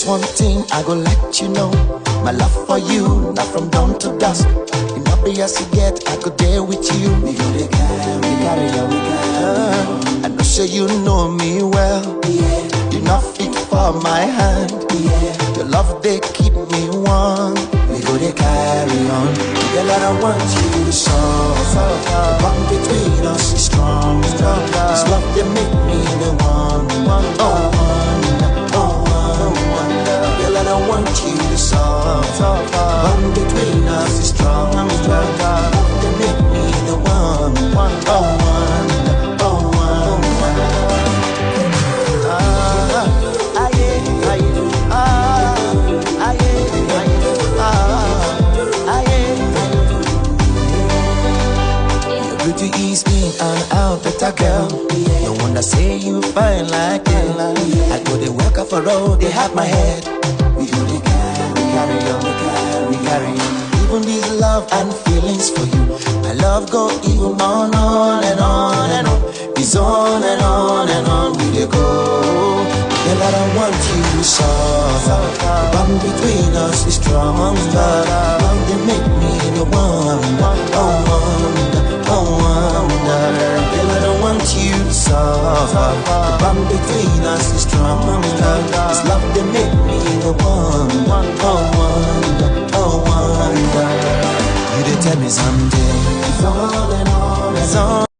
Just one thing I go let you know. My love for you, not from dawn to dusk. In happy as you get, I go there with you. We go to carry on. I know sure you know me well. You're not fit for my hand. Your love, they keep me warm. We go to carry on. Girl, I don't want you to suffer. The bond between us is strong. This love, they make me the one. Oh, girl, I don't want you to suffer. The bond between us is strong. They make me the one. Oh, to ease me and out, better girl. No wonder say you fine like it. I go to work off a road, they have my head. We do the carry on, we carry on. Even this love and feelings for you, my love go even on and on and on. It's on and on and on we dey go. Girl, I don't want you to suffer. The bond between us is strong. Love, they make me the one. Girl, I don't want you to suffer. The bond between us is strong. This love, they make me the one. You did tell me someday. It's on and on and on.